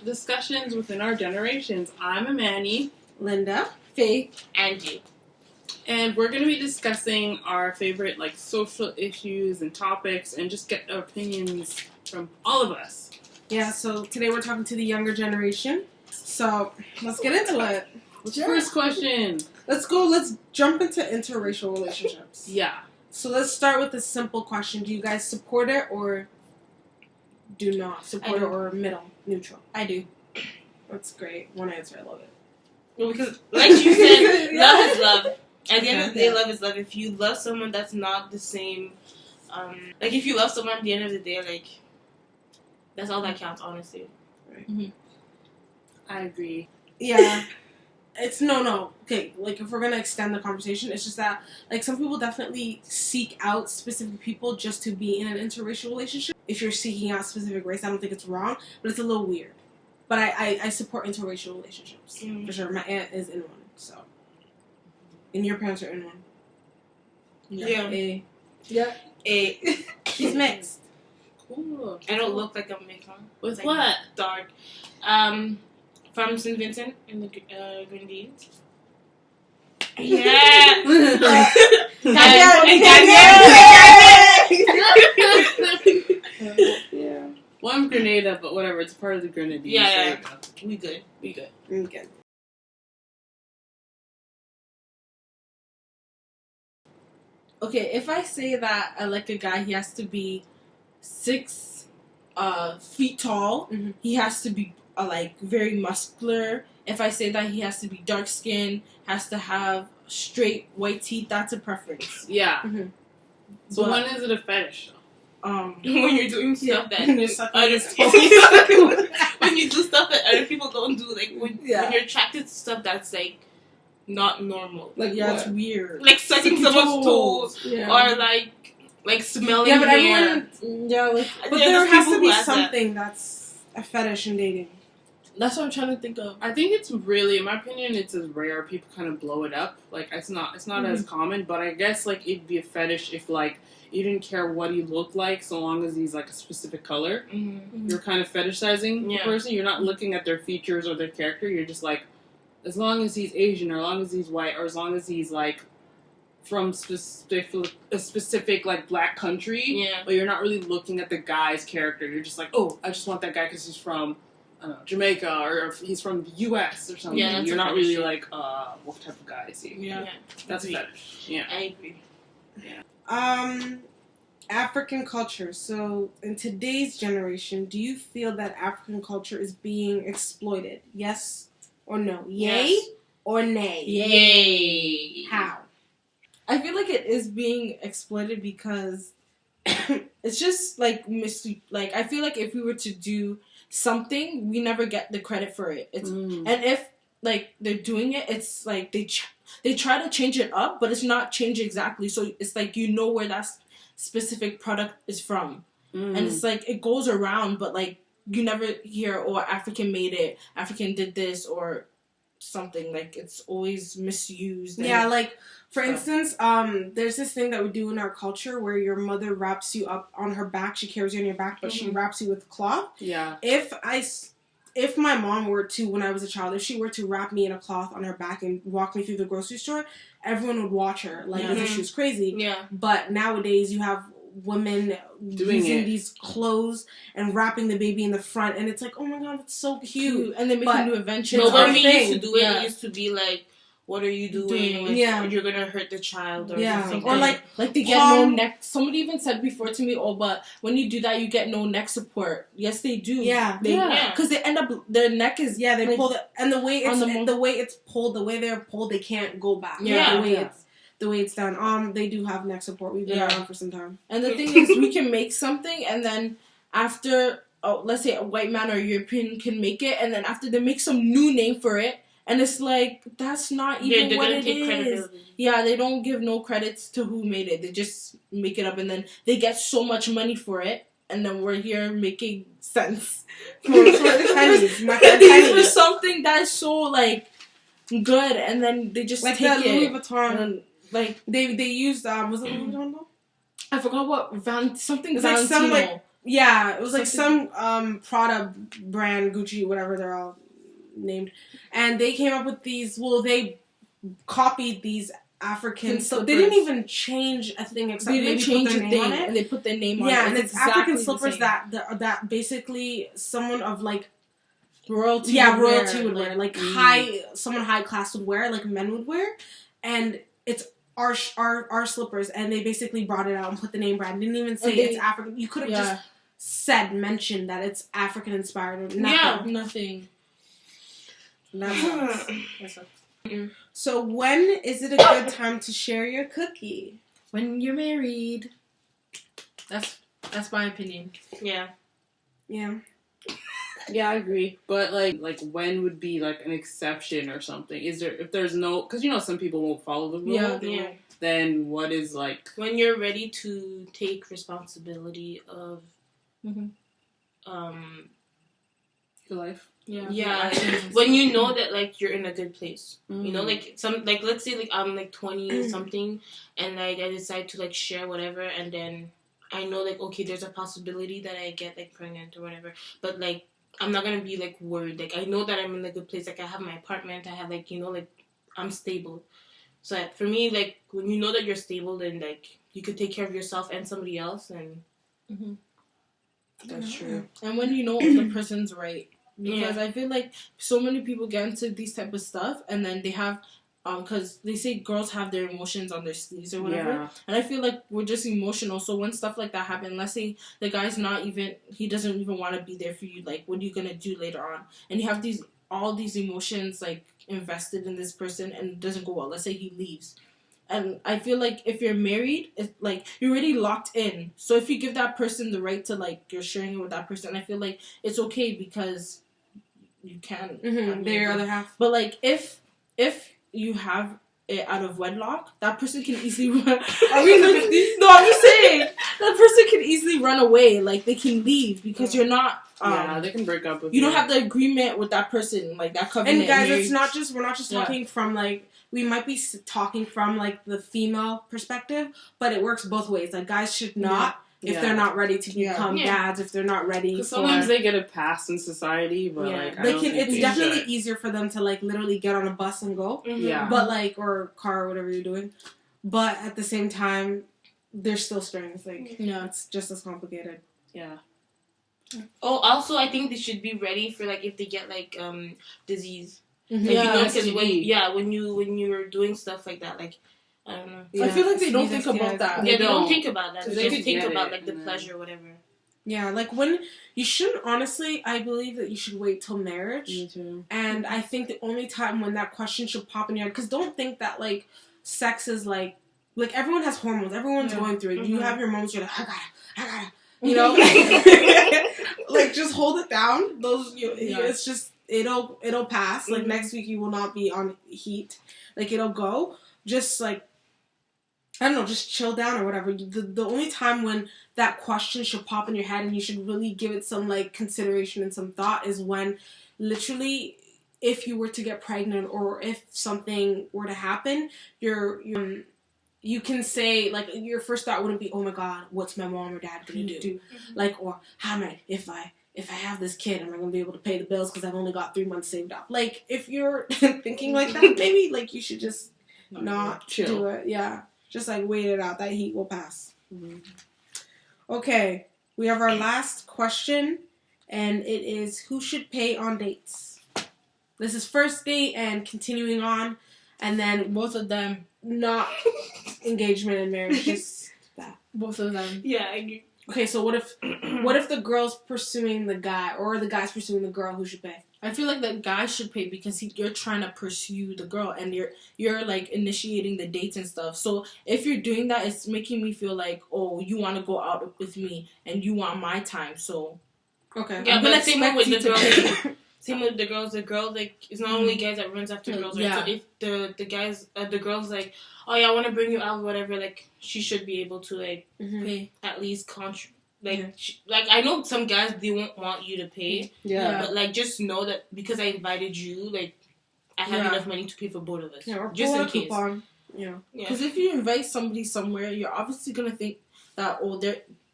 discussions within our generations. I'm Amani. Linda. Faith. Angie. And we're going to be discussing our favorite social issues and topics and just get opinions from all of us. Yeah, so today we're talking to the younger generation. So let's get into it. What's your first question? Let's jump into interracial relationships. Yeah. So let's start with a simple question. Do you guys support it or do not support it, or middle, neutral? I do. That's great. One answer. I love it. Well, because, like you said, love is love. At the end of the day, love is love. If you love someone that's not the same, if you love someone at the end of the day, that's all that counts, honestly. Right. Mm-hmm. I agree. Yeah. It's no. Okay, if we're gonna extend the conversation, it's just that some people definitely seek out specific people just to be in an interracial relationship. If you're seeking out a specific race, I don't think it's wrong, but it's a little weird. But I support interracial relationships for sure. My aunt is in one, so. And your parents are in one. Yeah. Yeah. She's mixed. Cool. I don't look like I'm mixed, huh? With what? Dark. From St. Vincent in the Grenadines. Yeah. Yeah. Well, I'm Grenada, but whatever. It's part of the Grenadines. Yeah. We good. Okay. Okay, if I say that I like a guy, he has to be 6 feet tall. Mm-hmm. He has to be very muscular. If I say that he has to be dark skinned, has to have straight white teeth, that's a preference. Yeah. Mm-hmm. So when is it a fetish? When you're doing stuff that when you do stuff that other people don't do, when you're attracted to stuff that's not normal. It's weird. Sucking someone's toes or smelling but hair. But there has to be something that's a fetish in dating. That's what I'm trying to think of. I think it's really, in my opinion, it's as rare. People kind of blow it up. It's not mm-hmm. as common. But I guess it'd be a fetish if you didn't care what he looked like, so long as he's a specific color. Mm-hmm. You're kind of fetishizing the person. You're not looking at their features or their character. You're just as long as he's Asian, or as long as he's white, or as long as he's from a specific black country. Yeah. But you're not really looking at the guy's character. You're just oh, I just want that guy because he's from Jamaica, or if he's from the U.S. or something. Yeah, you're not really what type of guy is he? Yeah. That's a fetish. Yeah. I agree. Yeah. African culture. So, in today's generation, do you feel that African culture is being exploited? Yes or no? Yay yes. or nay? Yay. How? I feel like it is being exploited because it's just I feel like if we were to do something, we never get the credit for it. It's and if they're doing it, it's they try to change it up, but it's not changed exactly. So it's where that specific product is from, and it's it goes around, but you never hear, African made it, African did this, or something. It's always misused. Yeah, for instance, there's this thing that we do in our culture where your mother wraps you up on her back. She carries you on your back, but she wraps you with cloth. Yeah. If my mom were to, when I was a child, if she were to wrap me in a cloth on her back and walk me through the grocery store, everyone would watch her as if she was crazy. Yeah. But nowadays you have women using these clothes and wrapping the baby in the front, and it's oh my god, that's so cute. And they make new inventions. But when we used to do it, it used to be what are you doing? You're gonna hurt the child or something. Or they get no neck. Somebody even said before to me, but when you do that, you get no neck support. Yes, they do. Yeah, because they end up their neck is they pull it, and the way it's pulled, the way they're pulled, they can't go back. The way it's done. They do have neck support. We've been around for some time. And the thing is, we can make something, and then after, let's say a white man or European can make it, and then after they make some new name for it. And it's that's not even what it is. Yeah, they don't give no credits to who made it. They just make it up, and then they get so much money for it, and then we're here making sense for pennies. For something that's so good, and then they just take that it. Louis Vuitton. And, they used was it Louis Vuitton though? I forgot what something it's Valentino. Yeah, it was like some Prada brand, Gucci, whatever they're all named, and they came up with these. Well, they copied these African. So they didn't even change a thing except they didn't change a thing, and they put their name on it. Yeah, and it's exactly African slippers that basically someone of like royalty. Yeah, royalty would wear like someone high class would wear, like men would wear, and it's our slippers, and they basically brought it out and put the name brand. Didn't even say it's African. You could have just mentioned that it's African inspired. Nothing. That sucks. So when is it a good time to share your cookie? When you're married. That's my opinion. Yeah. Yeah. Yeah, I agree. But like when would be like an exception or something? Is there, if there's no, because some people won't follow the rule. Yeah. Then what is like when you're ready to take responsibility of your life? Yeah. When you know that like you're in a good place. Like let's say like I'm like 20 something and like I decide to like share whatever, and then I know like okay, there's a possibility that I get like pregnant or whatever. But like I'm not gonna be like worried. Like I know that I'm in a good place. Like I have my apartment. I have like like I'm stable. So for me, like when you know that you're stable, then like you could take care of yourself and somebody else, and that's true. And when you know the person's right, because I feel like so many people get into these type of stuff, and then they have. Because they say girls have their emotions on their sleeves or whatever. And I feel like we're just emotional. So when stuff like that happens, let's say the guy's he doesn't even want to be there for you. Like, what are you going to do later on? And you have all these emotions, like, invested in this person, and it doesn't go well. Let's say he leaves. And I feel like if you're married, it's like, you're already locked in. So if you give that person the right to, like, you're sharing it with that person, I feel like it's okay because you can. They're your other half. But, like, if you have it out of wedlock, that person can easily run. No, I'm just saying that person can easily run away. Like they can leave because you're not. They can break up with you. You don't have the agreement with that person, like that covenant. And guys, we're not just talking from like we might be talking from like the female perspective, but it works both ways. Like guys should not. If they're not ready to become dads, if they're not ready, because sometimes they get a pass in society, but like it's definitely easier for them to like literally get on a bus and go, but like or car or whatever you're doing, but at the same time, there's still strings. Like it's just as complicated. Yeah. Oh, also I think they should be ready for like if they get like disease. When you're doing stuff like that, like. I don't know. I feel like they don't think about that. Yeah, they don't think about that. They just think about like the pleasure, whatever. Yeah, like when you shouldn't. Honestly, I believe that you should wait till marriage. Me too. And I think the only time when that question should pop in your head, because don't think that like sex is like everyone has hormones. Everyone's going through it. You have your moments. You're like, I gotta. You know, like just hold it down. It's just it'll pass. Like next week you will not be on heat. Like it'll go. Just like. I don't know, just chill down or whatever. The only time when that question should pop in your head and you should really give it some, like, consideration and some thought is when, literally, if you were to get pregnant or if something were to happen, you can say, like, your first thought wouldn't be, oh my god, what's my mom or dad gonna do? Like, or, how am I, if I have this kid, am I gonna be able to pay the bills because I've only got 3 months saved up? Like, if you're thinking like that, maybe, like, you should just not do it. Yeah. Just, like, wait it out. That heat will pass. Okay. We have our last question, and it is, who should pay on dates? This is first date and continuing on, and then both of them, not engagement and marriage, just that. Both of them. Yeah, I agree. Okay, so what if the girl's pursuing the guy, or the guy's pursuing the girl, who should pay? I feel like the guy should pay because you're trying to pursue the girl and you're like initiating the dates and stuff. So if you're doing that, it's making me feel like, oh, you want to go out with me and you want my time. So okay, yeah, but same with the girls. Same with the girls. The girls like it's not only guys that runs after girls. Right? Yeah. So if the guys the girls like, oh yeah, I want to bring you out, whatever. Like she should be able to like pay at least like I know some guys they won't want you to pay, but like just know that because I invited you, like I have enough money to pay for both of us, or just in case. Coupon. Yeah, because if you invite somebody somewhere, you're obviously gonna think that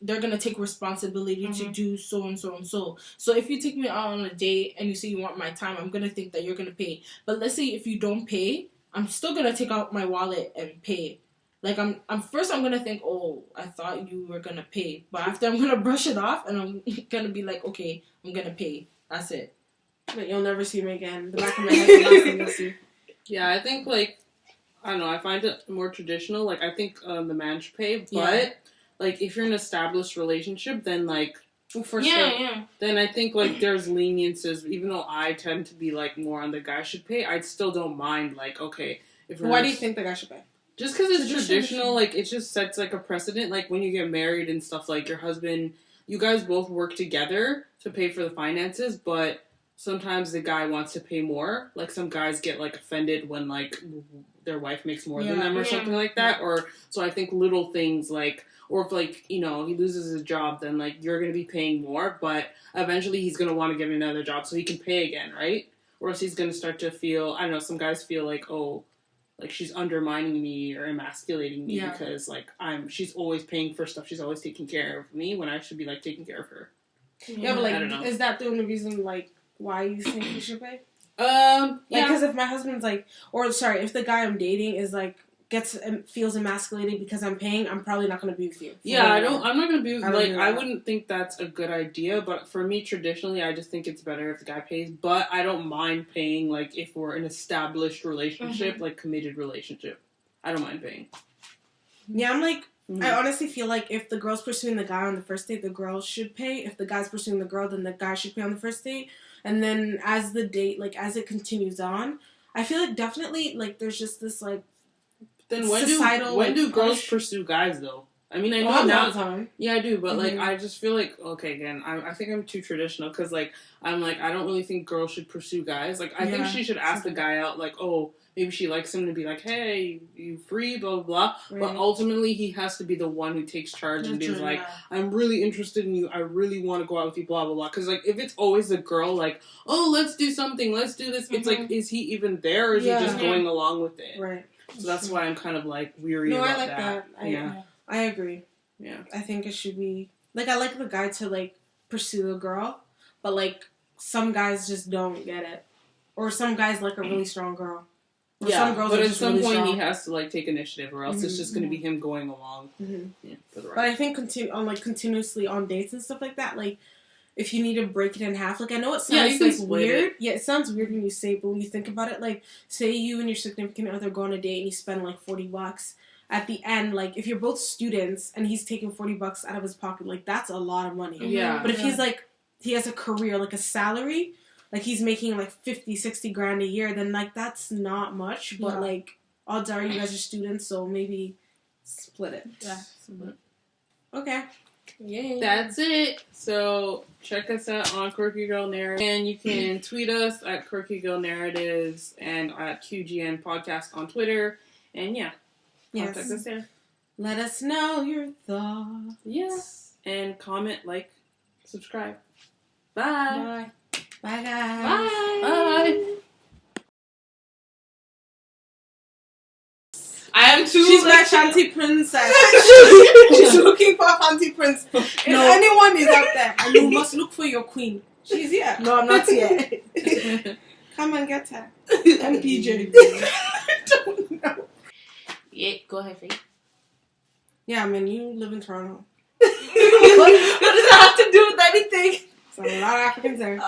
they're gonna take responsibility to do so and so and so. So if you take me out on a date and you say you want my time, I'm gonna think that you're gonna pay. But let's say if you don't pay, I'm still gonna take out my wallet and pay. Like I'm gonna think, oh, I thought you were gonna pay, but after I'm gonna brush it off and I'm gonna be like, okay, I'm gonna pay. That's it. But you'll never see me again. The back of my head, the last thing you'll see. Yeah, I think like I don't know. I find it more traditional. Like I think the man should pay, but like if you're in an established relationship, then like then I think like there's leniences. Even though I tend to be like more on the guy should pay, I still don't mind. Like okay, if why do you think the guy should pay? Just because it's traditional, like it just sets like a precedent. Like when you get married and stuff, like your husband, you guys both work together to pay for the finances, but sometimes the guy wants to pay more. Like some guys get like offended when like their wife makes more than them or something like that. Or so I think little things like, or if like, you know, he loses his job, then like you're going to be paying more, but eventually he's going to want to get another job so he can pay again, right? Or else he's going to start to feel, I don't know, some guys feel like, oh, like she's undermining me or emasculating me because like she's always paying for stuff. She's always taking care of me when I should be like taking care of her. Yeah, but like, is that the only reason like why you think you should pay? Because if my husband's like, if the guy I'm dating is like feels emasculated because I'm paying, I'm probably not going to be with you. I'm not going to be like, I wouldn't think that's a good idea, but for me, traditionally, I just think it's better if the guy pays, but I don't mind paying, like, if we're an established relationship, like, committed relationship. I don't mind paying. Yeah, I'm like, I honestly feel like if the girl's pursuing the guy on the first date, the girl should pay. If the guy's pursuing the girl, then the guy should pay on the first date. And then as the date, like, as it continues on, I feel like definitely, like, there's just this, like, then when do girls pursue guys though? I mean, I know now. Yeah, I do, but like I just feel like again, I think I'm too traditional because like I don't really think girls should pursue guys. Like I think she should ask the guy out, like, oh, maybe she likes him to be like, hey, you free, blah blah blah. Right. But ultimately, he has to be the one who takes charge and is like, I'm really interested in you. I really want to go out with you, blah blah blah. Because like if it's always the girl, like, oh, let's do something, let's do this. It's like, is he even there, or is he just going along with it? Right. So that's why I'm kind of like weary about that. No, I like that. I agree. Yeah. I think it should be like I like the guy to like pursue the girl, but like some guys just don't get it, or some guys like a really strong girl. Or some girls but at some point he has to like take initiative, or else it's just going to be him going along. Yeah, for the ride. But I think continuously on dates and stuff like that, like. If you need to break it in half, like I know it sounds like weird. Yeah, it sounds weird when you say it, but when you think about it, like say you and your significant other go on a date and you spend like $40. At the end, like if you're both students and he's taking $40 out of his pocket, like that's a lot of money. Yeah. But if he's like he has a career, like a salary, like he's making like 50, 60 grand a year, then like that's not much. But like odds are you guys are students, so maybe split it. Yeah. Okay. Yeah. That's it. So check us out on Quirky Girl Narrative, and you can tweet us at Quirky Girl Narratives and at QGN Podcast on Twitter. And contact us there. Let us know your thoughts. Yes. And comment, like, subscribe. Bye. Bye. Bye, guys. Bye. Bye. I am too. She's my Shanti princess. She's looking for a Shanti prince. If anyone is out there, and you must look for your queen. She's here. No, I'm not here. Come and get her. MPJ. I don't know. Yeah, go ahead, Faye. Yeah, I mean, you live in Toronto. What does that have to do with anything? So a lot of Africans there.